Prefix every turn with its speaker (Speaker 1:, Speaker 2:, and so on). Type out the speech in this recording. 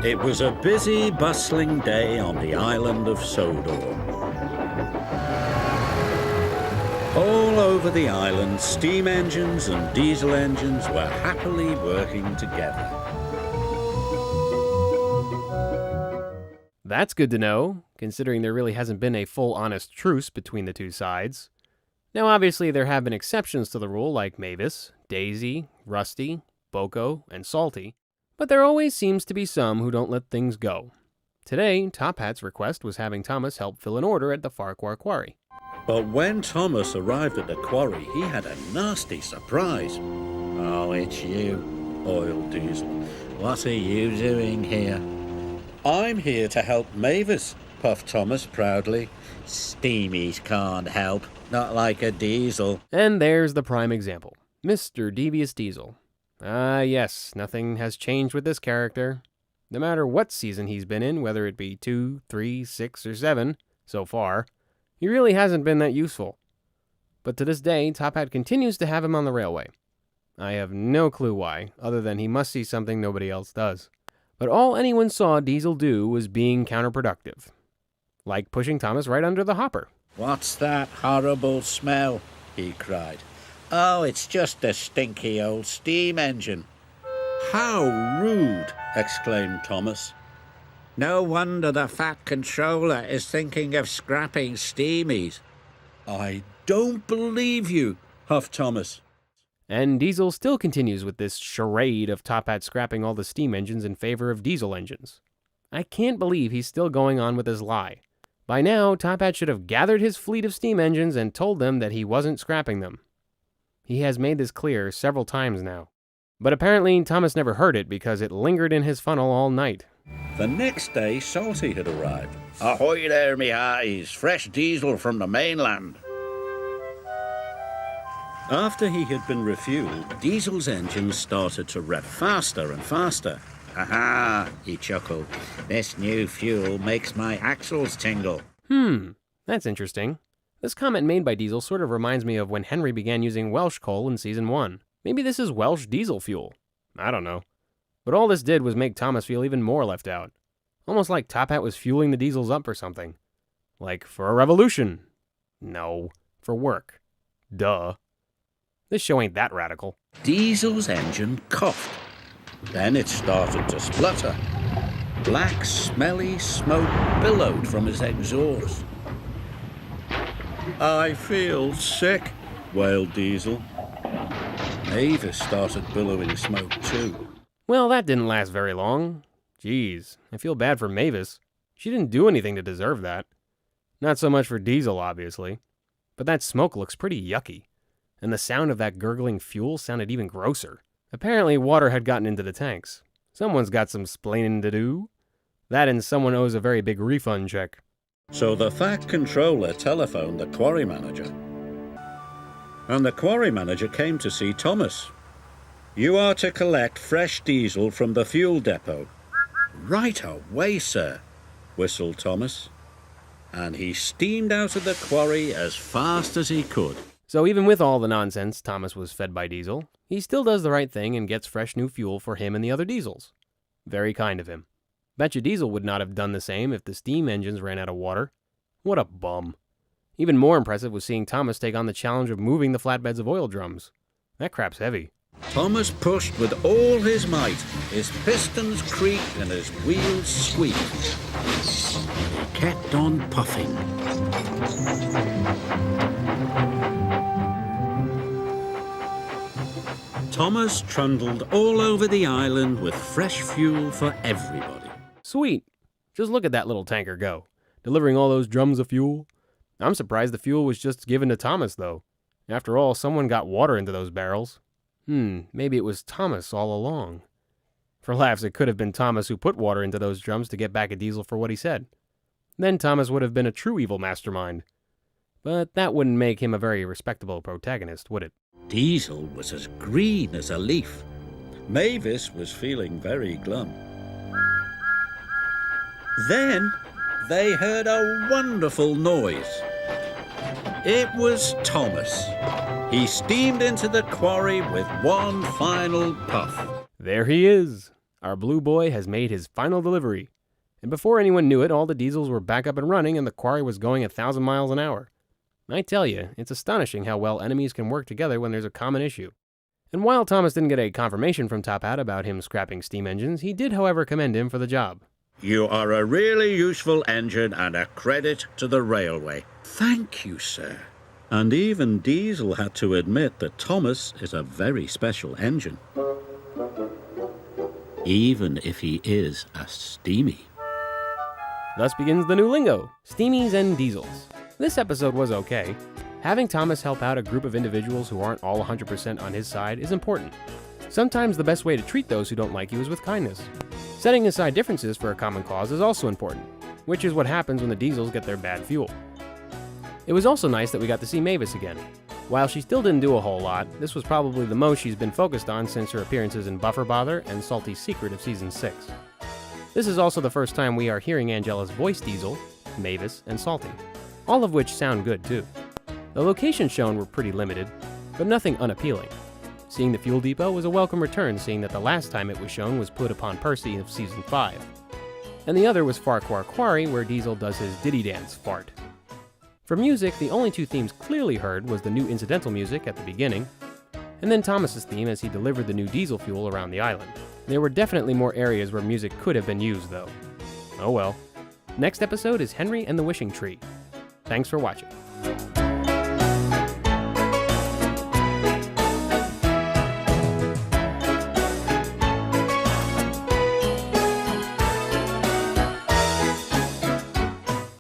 Speaker 1: It was a busy, bustling day on the island of Sodor. All over the island, steam engines and diesel engines were happily working together.
Speaker 2: That's good to know, considering there really hasn't been a full honest truce between the two sides. Now obviously there have been exceptions to the rule like Mavis, Daisy, Rusty, Boko, and Salty, but there always seems to be some who don't let things go. Today, Top Hat's request was having Thomas help fill an order at the Farquhar Quarry.
Speaker 1: But when Thomas arrived at the quarry, he had a nasty surprise. "Oh, it's you, Oil Diesel. What are you doing here?" "I'm here to help Mavis," puffed Thomas proudly. "Steamies can't help, not like a diesel."
Speaker 2: And there's the prime example, Mr. Devious Diesel. Yes, nothing has changed with this character. No matter what season he's been in, whether it be 2, 3, 6, or 7, so far, he really hasn't been that useful. But to this day, Top Hat continues to have him on the railway. I have no clue why, other than he must see something nobody else does. But all anyone saw Diesel do was being counterproductive. Like pushing Thomas right under the hopper.
Speaker 1: "What's that horrible smell?" he cried. "Oh, it's just a stinky old steam engine." "How rude!" exclaimed Thomas. "No wonder the Fat Controller is thinking of scrapping steamies." "I don't believe you," huffed Thomas.
Speaker 2: And Diesel still continues with this charade of Top Hat scrapping all the steam engines in favor of diesel engines. I can't believe he's still going on with his lie. By now, Top Hat should have gathered his fleet of steam engines and told them that he wasn't scrapping them. He has made this clear several times now. But apparently, Thomas never heard it because it lingered in his funnel all night.
Speaker 1: The next day, Salty had arrived. "Ahoy there, me hearties, fresh diesel from the mainland." After he had been refueled, Diesel's engines started to rev faster and faster. "Aha," he chuckled. "This new fuel makes my axles tingle."
Speaker 2: That's interesting. This comment made by Diesel sort of reminds me of when Henry began using Welsh coal in Season 1. Maybe this is Welsh diesel fuel. I don't know. But all this did was make Thomas feel even more left out. Almost like Top Hat was fueling the diesels up or something. Like for a revolution. No, for work. Duh. This show ain't that radical.
Speaker 1: Diesel's engine coughed. Then it started to splutter. Black, smelly smoke billowed from his exhaust. "I feel sick," wailed Diesel. Mavis started billowing smoke too.
Speaker 2: Well, that didn't last very long. Jeez, I feel bad for Mavis. She didn't do anything to deserve that. Not so much for Diesel, obviously. But that smoke looks pretty yucky. And the sound of that gurgling fuel sounded even grosser. Apparently, water had gotten into the tanks. Someone's got some splaining to do. That and someone owes a very big refund check. So the Fat Controller telephoned the quarry manager. And the quarry manager came to see Thomas. "You are to collect fresh diesel from the fuel depot." "Right away, sir," whistled Thomas. And he steamed out of the quarry as fast as he could. So even with all the nonsense Thomas was fed by Diesel, he still does the right thing and gets fresh new fuel for him and the other diesels. Very kind of him. Betcha Diesel would not have done the same if the steam engines ran out of water. What a bum. Even more impressive was seeing Thomas take on the challenge of moving the flatbeds of oil drums. That crap's heavy. Thomas pushed with all his might. His pistons creaked and his wheels squeaked. He kept on puffing. Thomas trundled all over the island with fresh fuel for everybody. Sweet. Just look at that little tanker go, delivering all those drums of fuel. I'm surprised the fuel was just given to Thomas, though. After all, someone got water into those barrels. Maybe it was Thomas all along. For laughs, it could have been Thomas who put water into those drums to get back at Diesel for what he said. Then Thomas would have been a true evil mastermind. But that wouldn't make him a very respectable protagonist, would it? Diesel was as green as a leaf. Mavis was feeling very glum. Then they heard a wonderful noise. It was Thomas. He steamed into the quarry with one final puff. There he is, Our blue boy has made his final delivery. And before anyone knew it, all the diesels were back up and running and the quarry was going 1,000 miles an hour. I tell you, it's astonishing how well enemies can work together when there's a common issue. And while Thomas didn't get a confirmation from Top Hat about him scrapping steam engines, he did, however, commend him for the job.
Speaker 1: You are a really useful engine and a credit to the railway. Thank you, sir. And even Diesel had to admit that Thomas is a very special engine. Even if he is a steamy.
Speaker 2: Thus begins the new lingo, steamies and diesels. This episode was okay. Having Thomas help out a group of individuals who aren't all 100% on his side is important. Sometimes the best way to treat those who don't like you is with kindness. Setting aside differences for a common cause is also important, which is what happens when the diesels get their bad fuel. It was also nice that we got to see Mavis again. While she still didn't do a whole lot, this was probably the most she's been focused on since her appearances in Buffer Bother and Salty's Secret of Season 6. This is also the first time we are hearing Angelis voice Diesel, Mavis, and Salty, all of which sound good too. The locations shown were pretty limited, but nothing unappealing. Seeing the fuel depot was a welcome return, seeing that the last time it was shown was Put Upon Percy of Season 5. And the other was Farquhar Quarry, where Diesel does his ditty dance fart. For music, the only two themes clearly heard was the new incidental music at the beginning, and then Thomas's theme as he delivered the new diesel fuel around the island. There were definitely more areas where music could have been used, though. Oh well. Next episode is Henry and the Wishing Tree. Thanks for watching.